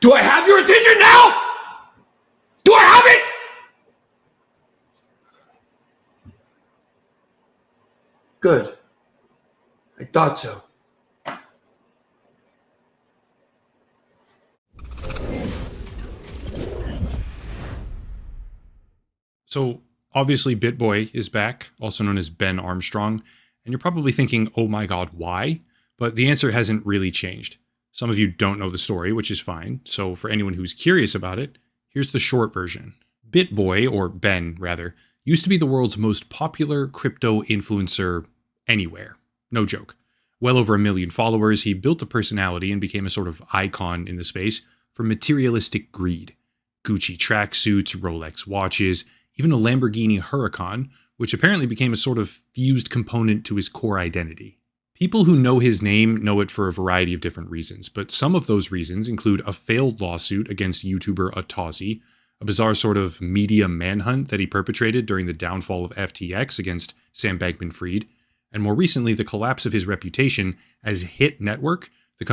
Do I have your attention now? Do I have it? Good. I thought so. So obviously BitBoy is back, also known as Ben Armstrong, and you're probably thinking, oh my god, why? But the answer hasn't really changed. Some of you don't know the story, which is fine, so for anyone who's curious about it, here's the short version. BitBoy, or Ben rather, used to be the world's most popular crypto influencer anywhere. No joke. Well over 1 million followers, he built a personality and became a sort of icon in the space for materialistic greed. Gucci tracksuits, Rolex watches, even a Lamborghini Huracan, which apparently became a sort of fused component to his core identity. People who know his name know it for a variety of different reasons, but some of those reasons include a failed lawsuit against YouTuber Atazi, a bizarre sort of media manhunt that he perpetrated during the downfall of FTX against Sam Bankman-Fried, and more recently the collapse of his reputation as Hit Network, the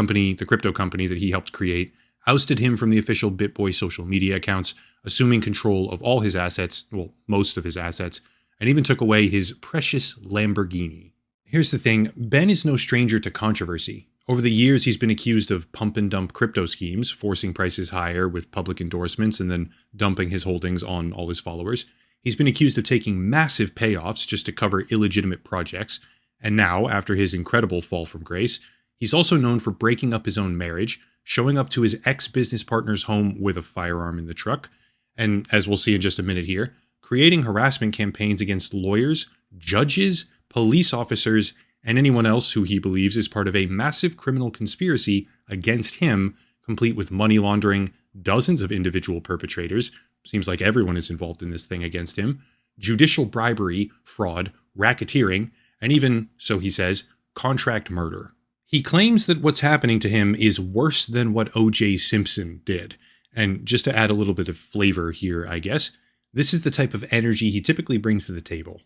crypto company that he helped create, ousted him from the official BitBoy social media accounts, assuming control of all his assets, well, most of his assets, and even took away his precious Lamborghini. Here's the thing, Ben is no stranger to controversy. Over the years, he's been accused of pump and dump crypto schemes, forcing prices higher with public endorsements and then dumping his holdings on all his followers. He's been accused of taking massive payoffs just to cover illegitimate projects. And now, after his incredible fall from grace, he's also known for breaking up his own marriage, showing up to his ex-business partner's home with a firearm in the truck, and as we'll see in just a minute here, creating harassment campaigns against lawyers, judges, police officers, and anyone else who he believes is part of a massive criminal conspiracy against him, complete with money laundering, dozens of individual perpetrators, seems like everyone is involved in this thing against him, judicial bribery, fraud, racketeering, and even, so he says, contract murder. He claims that what's happening to him is worse than what O.J. Simpson did. And just to add a little bit of flavor here, I guess, this is the type of energy he typically brings to the table.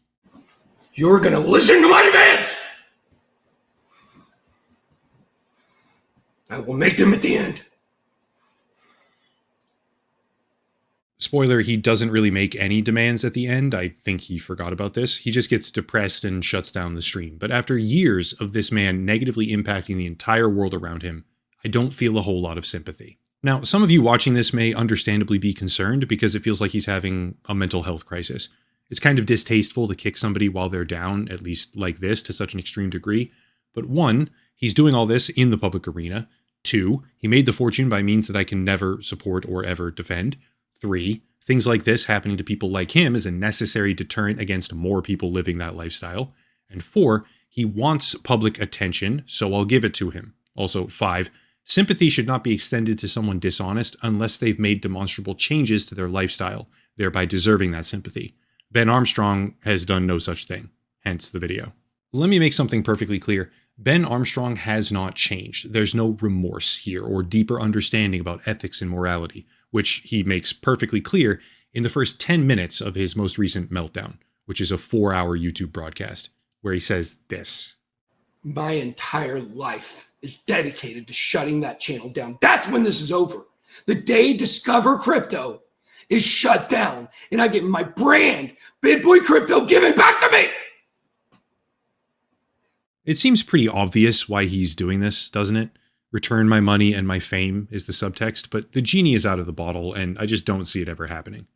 You're gonna listen to my demands! I will make them at the end. Spoiler, he doesn't really make any demands at the end. I think he forgot about this. He just gets depressed and shuts down the stream. But after years of this man negatively impacting the entire world around him, I don't feel a whole lot of sympathy. Now, some of you watching this may understandably be concerned because it feels like he's having a mental health crisis. It's kind of distasteful to kick somebody while they're down, at least like this, to such an extreme degree. But 1, he's doing all this in the public arena. 2, he made the fortune by means that I can never support or ever defend. 3, things like this happening to people like him is a necessary deterrent against more people living that lifestyle. And 4, he wants public attention, so I'll give it to him. Also 5, sympathy should not be extended to someone dishonest unless they've made demonstrable changes to their lifestyle, thereby deserving that sympathy. Ben Armstrong has done no such thing, hence the video. Let me make something perfectly clear. Ben Armstrong has not changed. There's no remorse here or deeper understanding about ethics and morality, which he makes perfectly clear in the first 10 minutes of his most recent Meltdown, which is a 4-hour YouTube broadcast, where he says this. My entire life is dedicated to shutting that channel down. That's when this is over. The day Discover Crypto is shut down and I get my brand, BitBoy Crypto, given back to me. It seems pretty obvious why he's doing this, doesn't it? Return my money and my fame is the subtext, but the genie is out of the bottle and I just don't see it ever happening.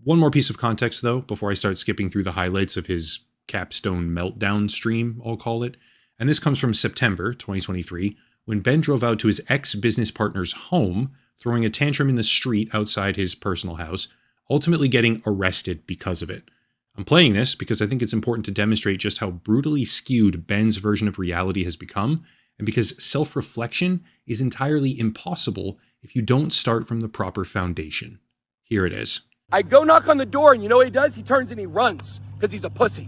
One more piece of context though, before I start skipping through the highlights of his capstone meltdown stream, I'll call it. And this comes from September 2023, when Ben drove out to his ex-business partner's home, throwing a tantrum in the street outside his personal house, ultimately getting arrested because of it. I'm playing this because I think it's important to demonstrate just how brutally skewed Ben's version of reality has become, and because self-reflection is entirely impossible if you don't start from the proper foundation. Here it is. I go knock on the door and you know what he does? He turns and he runs because he's a pussy.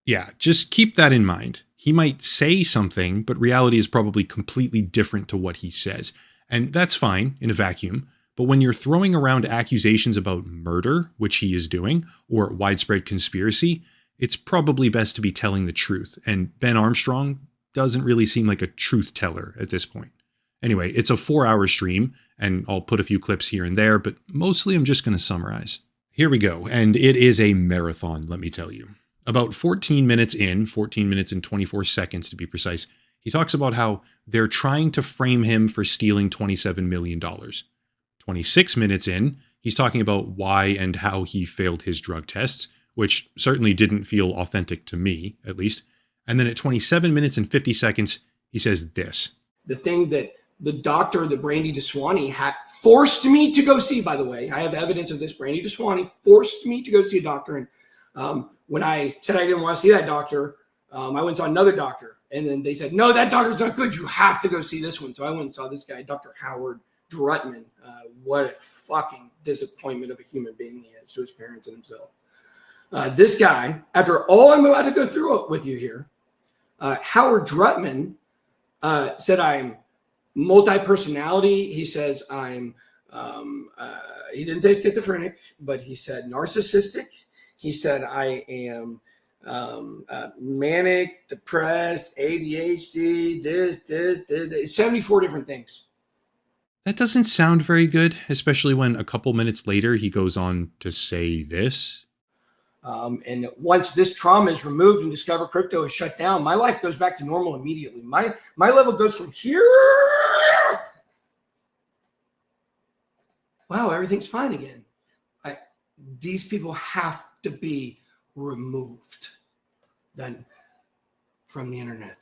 Yeah, just keep that in mind. He might say something, but reality is probably completely different to what he says. And that's fine in a vacuum. But when you're throwing around accusations about murder, which he is doing, or widespread conspiracy, it's probably best to be telling the truth. And Ben Armstrong doesn't really seem like a truth teller at this point. Anyway, it's a 4-hour stream, and I'll put a few clips here and there, but mostly I'm just going to summarize. Here we go, and it is a marathon, let me tell you. About 14 minutes in, 14 minutes and 24 seconds to be precise, he talks about how they're trying to frame him for stealing $27 million. 26 minutes in, he's talking about why and how he failed his drug tests, which certainly didn't feel authentic to me, at least. And then at 27 minutes and 50 seconds, he says this. The thing that the doctor, the Brandy DeSwanee, had forced me to go see, by the way, I have evidence of this. Brandy DeSwanee forced me to go see a doctor. And when I said I didn't want to see that doctor, I went and saw another doctor. And then they said, no, that doctor's not good. You have to go see this one. So I went and saw this guy, Dr. Howard Drutman. What a fucking disappointment of a human being he is to his parents and himself. This guy, after all I'm about to go through with you here, Howard Drutman said I'm multi-personality. He says I'm, he didn't say schizophrenic, but he said narcissistic. He said I am manic, depressed, ADHD, this, 74 different things. That doesn't sound very good, especially when a couple minutes later he goes on to say this. And once this trauma is removed and Discover Crypto is shut down, my life goes back to normal immediately. My level goes from here. Wow, everything's fine again. These people have to be removed then from the internet.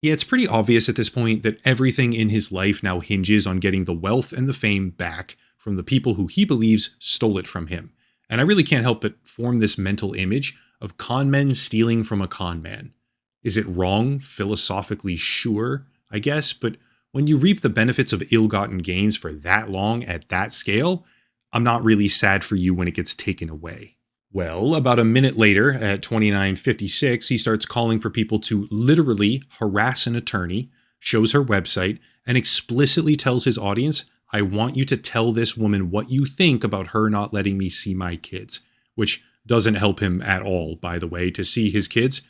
Yeah, it's pretty obvious at this point that everything in his life now hinges on getting the wealth and the fame back from the people who he believes stole it from him. And I really can't help but form this mental image of con men stealing from a con man. Is it wrong? Philosophically, sure, I guess. But when you reap the benefits of ill-gotten gains for that long at that scale, I'm not really sad for you when it gets taken away. Well, about a minute later, at 29:56, he starts calling for people to literally harass an attorney, shows her website, and explicitly tells his audience, I want you to tell this woman what you think about her not letting me see my kids, which doesn't help him at all, by the way, to see his kids.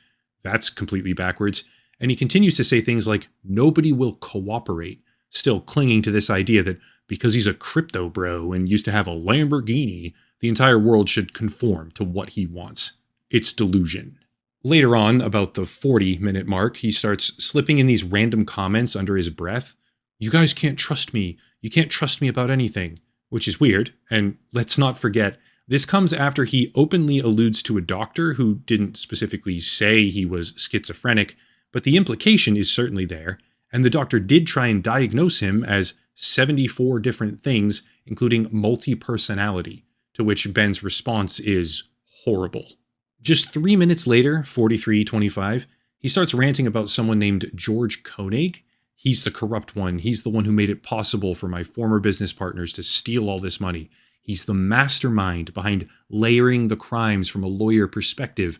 That's completely backwards. And he continues to say things like, nobody will cooperate, still clinging to this idea that because he's a crypto bro and used to have a Lamborghini, the entire world should conform to what he wants. It's delusion. Later on, about the 40-minute mark, he starts slipping in these random comments under his breath. You guys can't trust me. You can't trust me about anything, which is weird. And let's not forget, this comes after he openly alludes to a doctor who didn't specifically say he was schizophrenic, but the implication is certainly there. And the doctor did try and diagnose him as 74 different things, including multi-personality, to which Ben's response is horrible. Just 3 minutes later, 43:25, he starts ranting about someone named George Koenig. He's the corrupt one. He's the one who made it possible for my former business partners to steal all this money. He's the mastermind behind layering the crimes from a lawyer perspective.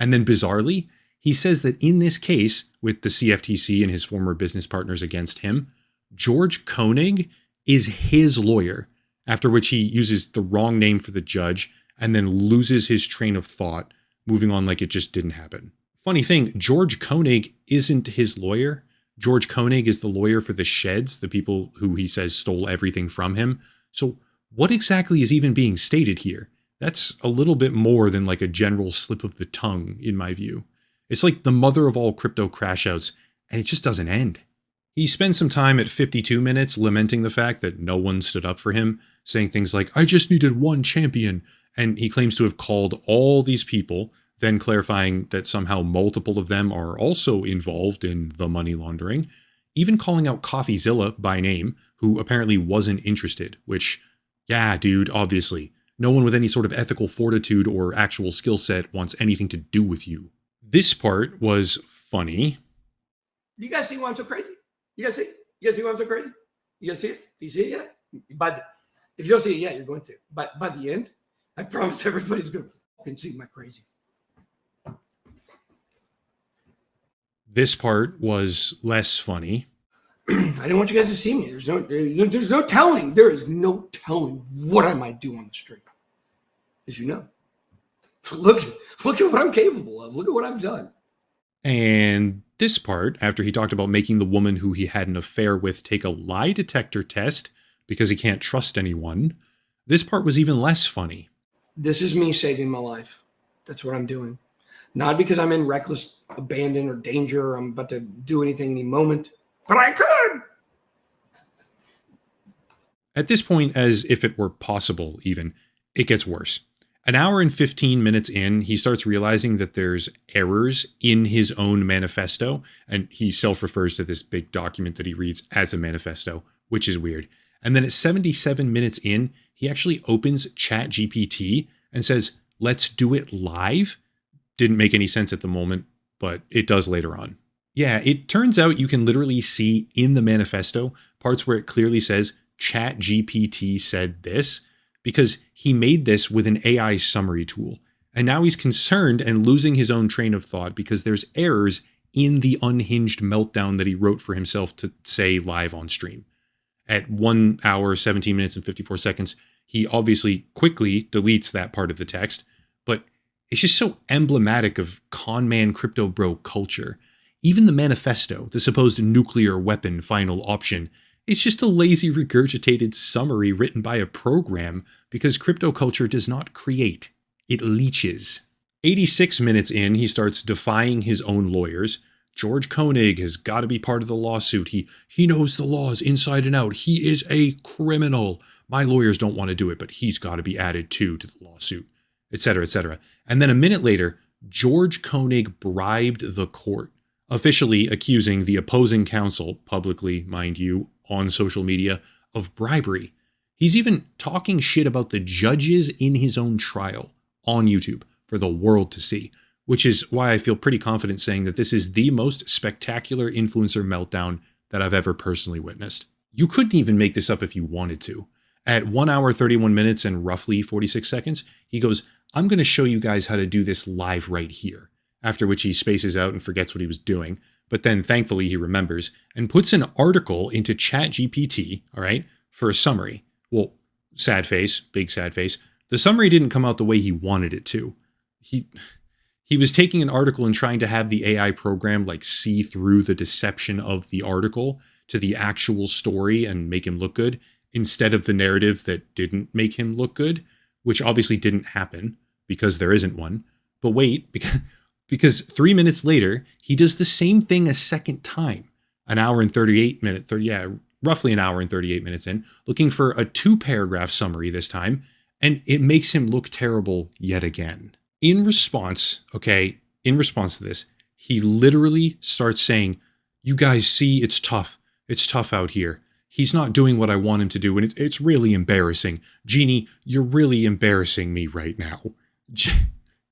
And then bizarrely, he says that in this case, with the CFTC and his former business partners against him, George Koenig is his lawyer, after which he uses the wrong name for the judge and then loses his train of thought, moving on like it just didn't happen. Funny thing, George Koenig isn't his lawyer. George Koenig is the lawyer for the Sheds, the people who he says stole everything from him. So what exactly is even being stated here? That's a little bit more than like a general slip of the tongue, in my view. It's like the mother of all crypto crash outs, and it just doesn't end. He spends some time at 52 minutes lamenting the fact that no one stood up for him, saying things like, I just needed one champion, and he claims to have called all these people, then clarifying that somehow multiple of them are also involved in the money laundering, even calling out CoffeeZilla by name, who apparently wasn't interested, which, yeah, dude, obviously, no one with any sort of ethical fortitude or actual skill set wants anything to do with you. This part was funny. You guys see why I'm so crazy? You guys see? You guys see why I'm so crazy? You guys see it? Do you see it yet? If you don't see it yet, you're going to. But by the end, I promise everybody's going to fucking see my crazy. This part was less funny. I didn't want you guys to see me. There's no telling. There is no telling what I might do on the street. As you know. Look at what I'm capable of. Look at what I've done. And this part, after he talked about making the woman who he had an affair with take a lie detector test because he can't trust anyone, this part was even less funny. This is me saving my life. That's what I'm doing. Not because I'm in reckless abandon or danger or I'm about to do anything any moment, but I could. At this point, as if it were possible even, it gets worse. An hour and 15 minutes in, he starts realizing that there's errors in his own manifesto, and he self-refers to this big document that he reads as a manifesto, which is weird. And then at 77 minutes in, he actually opens ChatGPT and says, "Let's do it live." Didn't make any sense at the moment, but it does later on. Yeah, it turns out you can literally see in the manifesto parts where it clearly says ChatGPT said this, because he made this with an AI summary tool. And now he's concerned and losing his own train of thought because there's errors in the unhinged meltdown that he wrote for himself to say live on stream. At 1 hour, 17 minutes and 54 seconds, he obviously quickly deletes that part of the text, but it's just so emblematic of con man crypto bro culture. Even the manifesto, the supposed nuclear weapon final option, it's just a lazy regurgitated summary written by a program because crypto culture does not create, it leeches. 86 minutes in, he starts defying his own lawyers. George Koenig has got to be part of the lawsuit. He knows the laws inside and out. He is a criminal. My lawyers don't want to do it, but he's got to be added to the lawsuit, etc., etc. And then a minute later, George Koenig bribed the court, officially accusing the opposing counsel, publicly, mind you, on social media, of bribery. He's even talking shit about the judges in his own trial on YouTube for the world to see, which is why I feel pretty confident saying that this is the most spectacular influencer meltdown that I've ever personally witnessed. You couldn't even make this up if you wanted to. At 1 hour, 31 minutes and roughly 46 seconds, he goes, "I'm going to show you guys how to do this live right here." After which he spaces out and forgets what he was doing. But then thankfully he remembers and puts an article into ChatGPT, all right, for a summary. Well, sad face, big sad face. The summary didn't come out the way he wanted it to. He was taking an article and trying to have the AI program like see through the deception of the article to the actual story and make him look good instead of the narrative that didn't make him look good, which obviously didn't happen because there isn't one. But wait, because 3 minutes later, he does the same thing a second time, an hour and 38 minutes, roughly an hour and 38 minutes in, looking for a 2-paragraph summary this time, and it makes him look terrible yet again. In response to this, he literally starts saying, "You guys see, it's tough out here. He's not doing what I want him to do, and it's really embarrassing. Jeannie, you're really embarrassing me right now."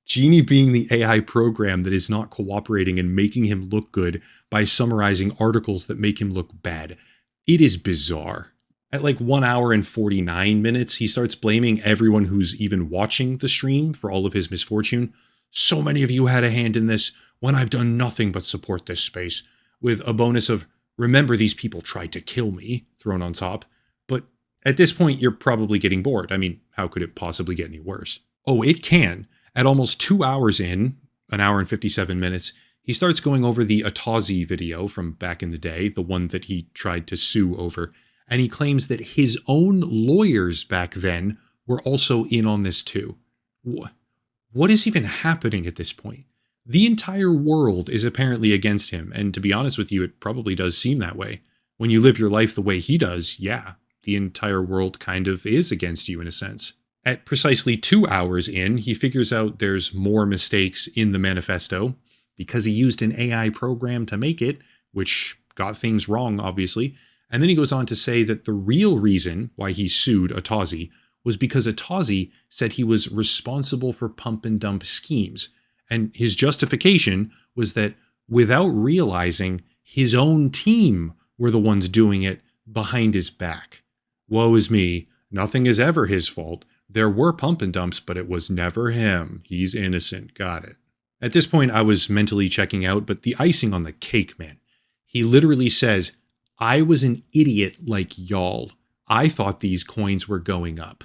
Genie being the AI program that is not cooperating and making him look good by summarizing articles that make him look bad. It is bizarre. At like 1 hour and 49 minutes, he starts blaming everyone who's even watching the stream for all of his misfortune. "So many of you had a hand in this when I've done nothing but support this space," with a bonus of "remember these people tried to kill me" thrown on top. But at this point, you're probably getting bored. I mean, how could it possibly get any worse? Oh, it can. At almost 2 hours in, an hour and 57 minutes, he starts going over the Atazi video from back in the day, the one that he tried to sue over, and he claims that his own lawyers back then were also in on this too. What is even happening at this point? The entire world is apparently against him, and to be honest with you, it probably does seem that way. When you live your life the way he does, yeah, the entire world kind of is against you in a sense. At precisely 2 hours in, he figures out there's more mistakes in the manifesto because he used an AI program to make it, which got things wrong, obviously. And then he goes on to say that the real reason why he sued Atazi was because Atazi said he was responsible for pump and dump schemes. And his justification was that without realizing his own team were the ones doing it behind his back. Woe is me. Nothing is ever his fault. There were pump and dumps, but it was never him. He's innocent. Got it. At this point, I was mentally checking out, but the icing on the cake, man. He literally says, I was an idiot like y'all. I thought these coins were going up.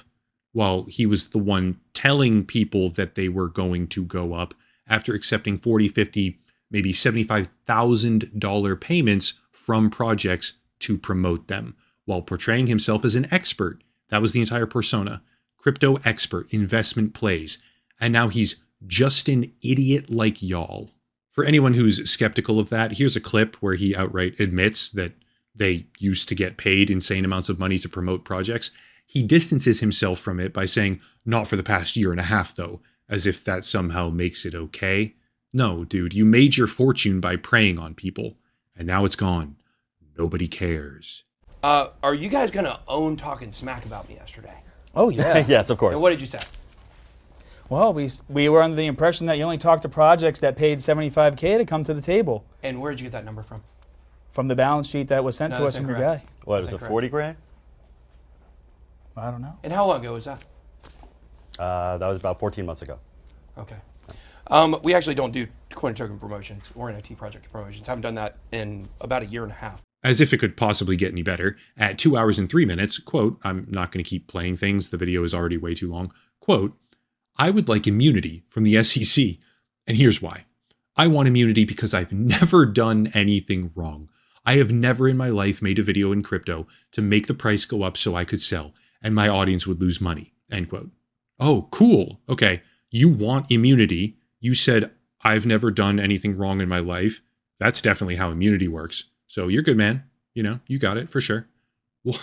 While he was the one telling people that they were going to go up after accepting 40, 50, maybe $75,000 payments from projects to promote them, while portraying himself as an expert. That was the entire persona. Crypto expert, investment plays. And now he's just an idiot like y'all. For anyone who's skeptical of that, here's a clip where he outright admits that they used to get paid insane amounts of money to promote projects. He distances himself from it by saying, not for the past year and a half, though, as if that somehow makes it okay. No, dude, you made your fortune by preying on people, and now it's gone. Nobody cares. Are you guys gonna own talking smack about me yesterday? Oh, yeah. Yes, of course. And what did you say? Well, we were under the impression that you only talked to projects that paid $75K to come to the table. And where did you get that number from? From the balance sheet that was sent to us that's from your incorrect. guy. What, Is is that it 40 grand? I don't know. And how long ago was that? That was about 14 months ago. Okay. We actually don't do coin and token promotions or NFT project promotions. Haven't done that in about a year and a half. As if it could possibly get any better, at 2 hours and 3 minutes, quote, I'm not going to keep playing things, the video is already way too long, quote, I would like immunity from the SEC, and here's why. I want immunity because I've never done anything wrong. I have never in my life made a video in crypto to make the price go up so I could sell, and my audience would lose money, end quote. Oh, cool. Okay, you want immunity. You said, I've never done anything wrong in my life. That's definitely how immunity works. So you're good, man. You know, you got it for sure. Well,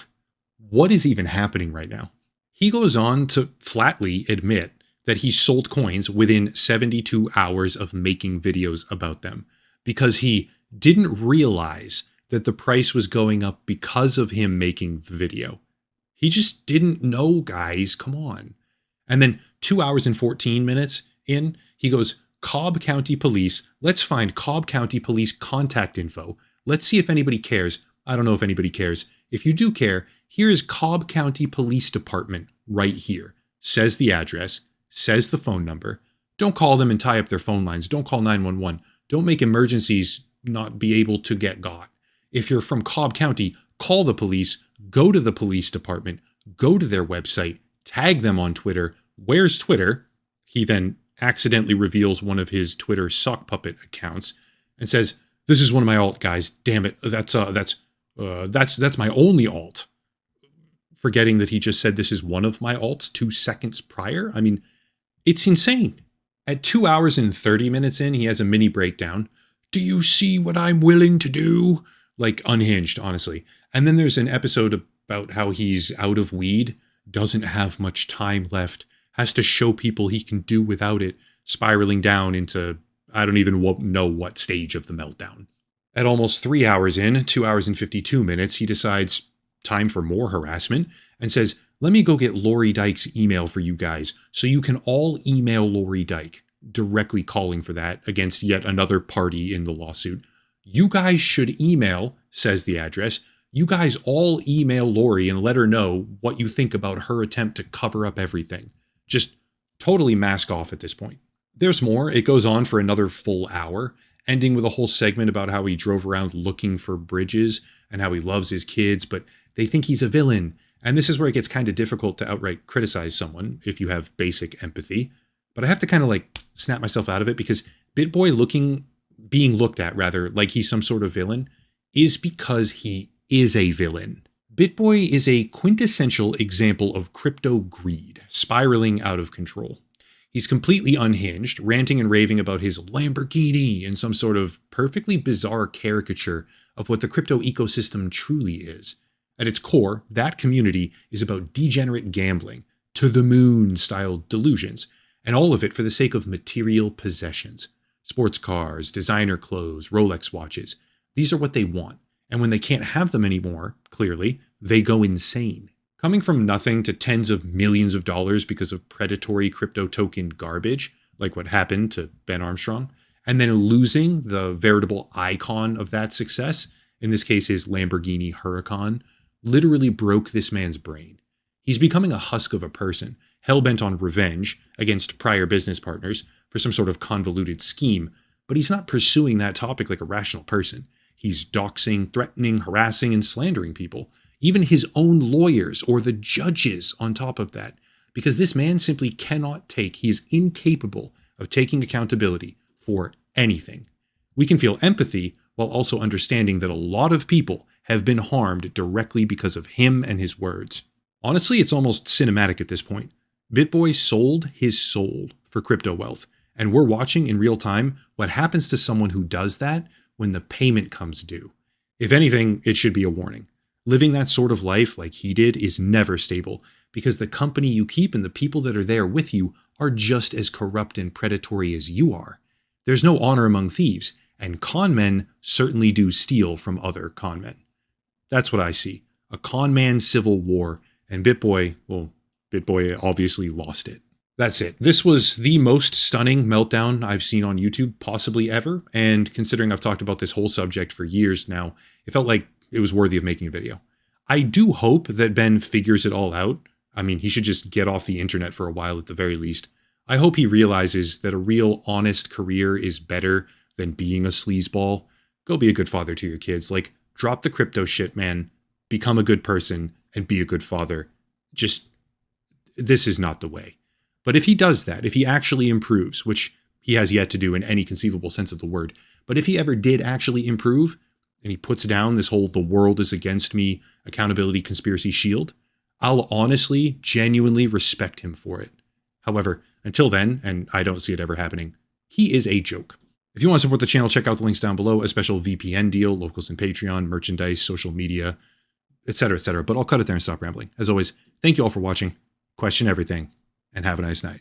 what is even happening right now? He goes on to flatly admit that he sold coins within 72 hours of making videos about them because he didn't realize that the price was going up because of him making the video. He just didn't know, guys. Come on. And then 2 hours and 14 minutes in, he goes, Cobb County Police. Let's find Cobb County Police contact info. Let's see if anybody cares. I don't know if anybody cares. If you do care, here is Cobb County Police Department right here. Says the address, says the phone number. Don't call them and tie up their phone lines. Don't call 911. Don't make emergencies not be able to get got. If you're from Cobb County, call the police, go to the police department, go to their website, tag them on Twitter. Where's Twitter? He then accidentally reveals one of his Twitter sock puppet accounts and says, this is one of my alt guys. Damn it. That's my only alt. Forgetting that he just said this is one of my alts 2 seconds prior. I mean, it's insane. At 2 hours and 30 minutes in, he has a mini breakdown. Do you see what I'm willing to do? Like unhinged, honestly. And then there's an episode about how he's out of weed, doesn't have much time left, has to show people he can do without it, spiraling down into I don't even know what stage of the meltdown. At almost 3 hours in, 2 hours and 52 minutes, he decides time for more harassment and says, let me go get Lori Dyke's email for you guys so you can all email Lori Dyke, directly calling for that against yet another party in the lawsuit. You guys should email, says the address. You guys all email Lori and let her know what you think about her attempt to cover up everything. Just totally mask off at this point. There's more. It goes on for another full hour, ending with a whole segment about how he drove around looking for bridges and how he loves his kids, but they think he's a villain. And this is where it gets kind of difficult to outright criticize someone if you have basic empathy. But I have to kind of like snap myself out of it because BitBoy being looked at rather like he's some sort of villain is because he is a villain. BitBoy is a quintessential example of crypto greed, spiraling out of control. He's completely unhinged, ranting and raving about his Lamborghini in some sort of perfectly bizarre caricature of what the crypto ecosystem truly is. At its core, that community is about degenerate gambling, to the moon style delusions, and all of it for the sake of material possessions. Sports cars, designer clothes, Rolex watches. These are what they want. And when they can't have them anymore, clearly, they go insane. Coming from nothing to tens of millions of dollars because of predatory crypto token garbage, like what happened to Ben Armstrong, and then losing the veritable icon of that success, in this case his Lamborghini Huracan, literally broke this man's brain. He's becoming a husk of a person, hell-bent on revenge against prior business partners for some sort of convoluted scheme, but he's not pursuing that topic like a rational person. He's doxing, threatening, harassing, and slandering people, even his own lawyers or the judges on top of that, because this man simply cannot take, he is incapable of taking accountability for anything. We can feel empathy while also understanding that a lot of people have been harmed directly because of him and his words. Honestly, it's almost cinematic at this point. BitBoy sold his soul for crypto wealth, and we're watching in real time what happens to someone who does that when the payment comes due. If anything, it should be a warning. Living that sort of life like he did is never stable, because the company you keep and the people that are there with you are just as corrupt and predatory as you are. There's no honor among thieves, and con men certainly do steal from other con men. That's what I see. A con man civil war, and BitBoy obviously lost it. That's it. This was the most stunning meltdown I've seen on YouTube possibly ever, and considering I've talked about this whole subject for years now, it felt like it was worthy of making a video. I do hope that Ben figures it all out. I mean, he should just get off the internet for a while at the very least. I hope he realizes that a real honest career is better than being a sleazeball. Go be a good father to your kids. Like, drop the crypto shit, man. Become a good person and be a good father. This is not the way. But if he does that, if he actually improves, which he has yet to do in any conceivable sense of the word, but if he ever did actually improve, and he puts down this whole the world is against me accountability conspiracy shield, I'll honestly, genuinely respect him for it. However, until then, and I don't see it ever happening, he is a joke. If you want to support the channel, check out the links down below, a special VPN deal, locals and Patreon, merchandise, social media, etc., etc. But I'll cut it there and stop rambling. As always, thank you all for watching, question everything, and have a nice night.